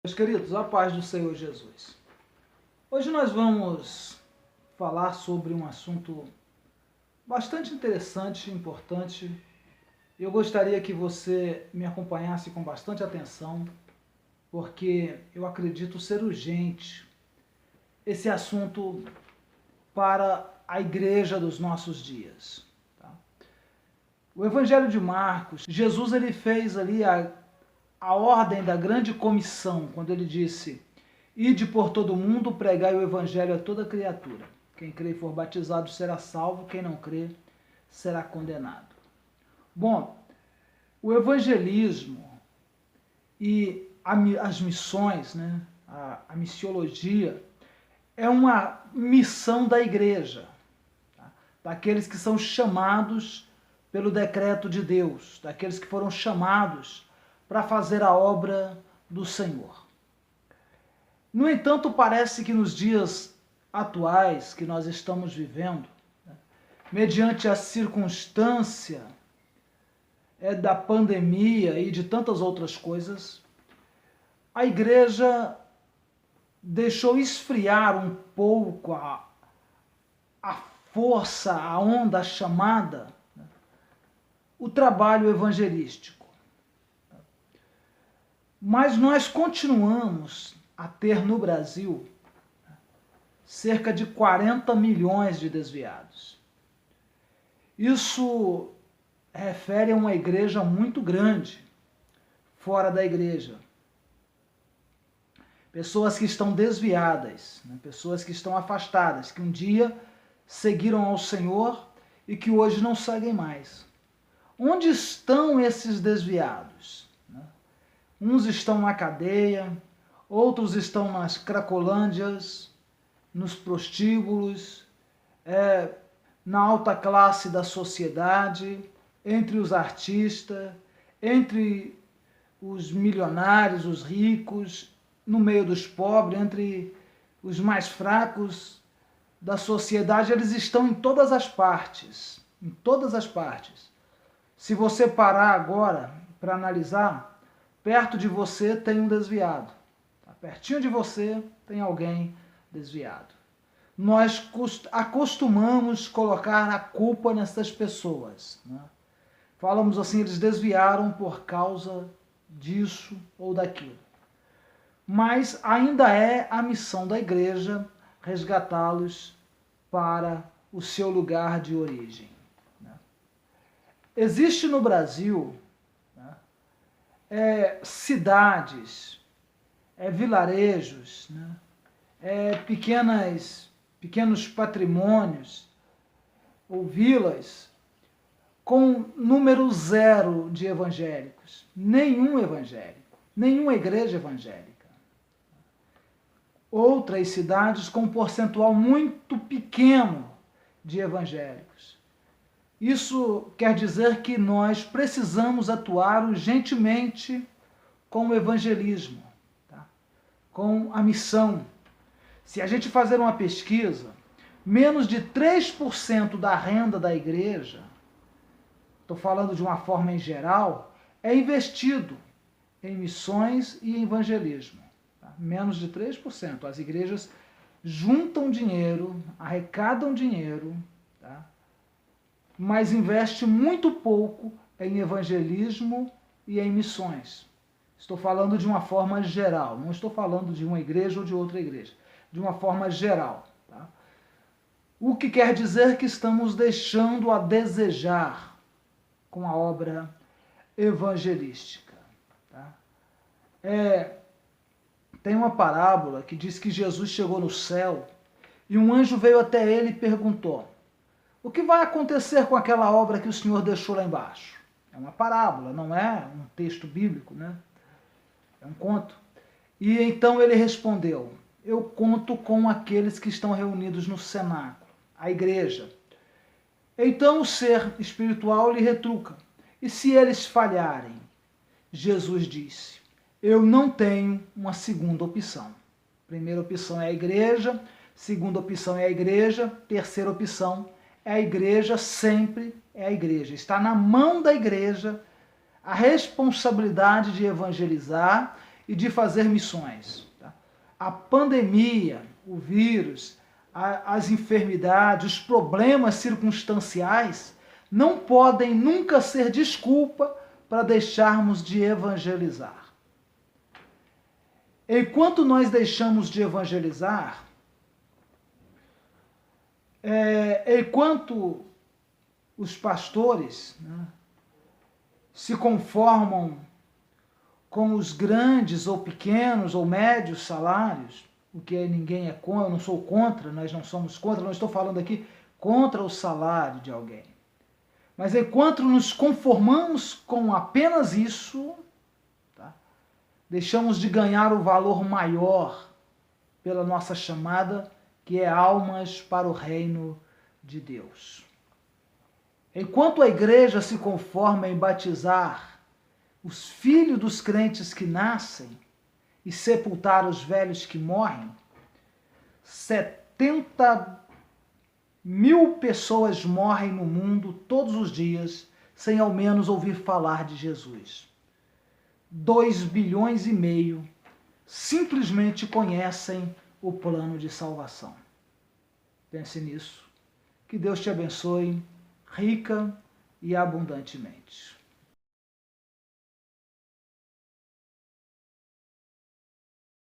Meus queridos, a paz do Senhor Jesus. Hoje nós vamos falar sobre um assunto bastante interessante e importante. Eu gostaria que você me acompanhasse com bastante atenção, porque eu acredito ser urgente esse assunto para a igreja dos nossos dias. Tá? O Evangelho de Marcos, Jesus ele fez ali a ordem da grande comissão, quando ele disse: ide por todo o mundo, pregai o evangelho a toda criatura. Quem crê e for batizado será salvo, quem não crê será condenado. Bom, o evangelismo e as missões, né, a missiologia, é uma missão da igreja, tá? Daqueles que são chamados pelo decreto de Deus, daqueles que foram chamados para fazer a obra do Senhor. No entanto, parece que nos dias atuais que nós estamos vivendo, mediante a circunstância da pandemia e de tantas outras coisas, a igreja deixou esfriar um pouco a força, a onda, a chamada, o trabalho evangelístico. Mas nós continuamos a ter no Brasil cerca de 40 milhões de desviados. Isso refere a uma igreja muito grande, fora da igreja. Pessoas que estão desviadas, né? Pessoas que estão afastadas, que um dia seguiram ao Senhor e que hoje não seguem mais. Onde estão esses desviados? Uns estão na cadeia, outros estão nas cracolândias, nos prostíbulos, na alta classe da sociedade, entre os artistas, entre os milionários, os ricos, no meio dos pobres, entre os mais fracos da sociedade. Eles estão em todas as partes, em todas as partes. Se você parar agora para analisar, perto de você tem um desviado. Pertinho de você tem alguém desviado. Nós acostumamos colocar a culpa nessas pessoas, né? Falamos assim, eles desviaram por causa disso ou daquilo. Mas ainda é a missão da igreja resgatá-los para o seu lugar de origem. Existe no Brasil cidades, vilarejos, né? Pequenos patrimônios ou vilas com número zero de evangélicos. Nenhum evangélico, nenhuma igreja evangélica. Outras cidades com um percentual muito pequeno de evangélicos. Isso quer dizer que nós precisamos atuar urgentemente com o evangelismo, tá? Com a missão. Se a gente fazer uma pesquisa, menos de 3% da renda da igreja, estou falando de uma forma em geral, é investido em missões e em evangelismo. Tá? Menos de 3%. As igrejas juntam dinheiro, arrecadam dinheiro, tá? Mas investe muito pouco em evangelismo e em missões. Estou falando de uma forma geral, não estou falando de uma igreja ou de outra igreja, de uma forma geral. Tá? O que quer dizer que estamos deixando a desejar com a obra evangelística. Tá? Tem uma parábola que diz que Jesus chegou no céu e um anjo veio até ele e perguntou: o que vai acontecer com aquela obra que o Senhor deixou lá embaixo? É uma parábola, não é um texto bíblico, né? É um conto. E então ele respondeu: eu conto com aqueles que estão reunidos no cenáculo, a igreja. Então o ser espiritual lhe retruca: e se eles falharem? Jesus disse: eu não tenho uma segunda opção. Primeira opção é a igreja, segunda opção é a igreja, terceira opção é a igreja, sempre é a igreja. Está na mão da igreja a responsabilidade de evangelizar e de fazer missões. Tá? A pandemia, o vírus, as enfermidades, os problemas circunstanciais não podem nunca ser desculpa para deixarmos de evangelizar. Enquanto nós deixamos de evangelizar, enquanto os pastores, né, se conformam com os grandes ou pequenos ou médios salários, o que ninguém é contra, eu não sou contra, nós não somos contra, não estou falando aqui contra o salário de alguém. Mas enquanto nos conformamos com apenas isso, tá, deixamos de ganhar o valor maior pela nossa chamada, que é almas para o reino de Deus. Enquanto a igreja se conforma em batizar os filhos dos crentes que nascem e sepultar os velhos que morrem, 70.000 pessoas morrem no mundo todos os dias sem ao menos ouvir falar de Jesus. 2,5 bilhões simplesmente conhecem o plano de salvação. Pense nisso. Que Deus te abençoe rica e abundantemente.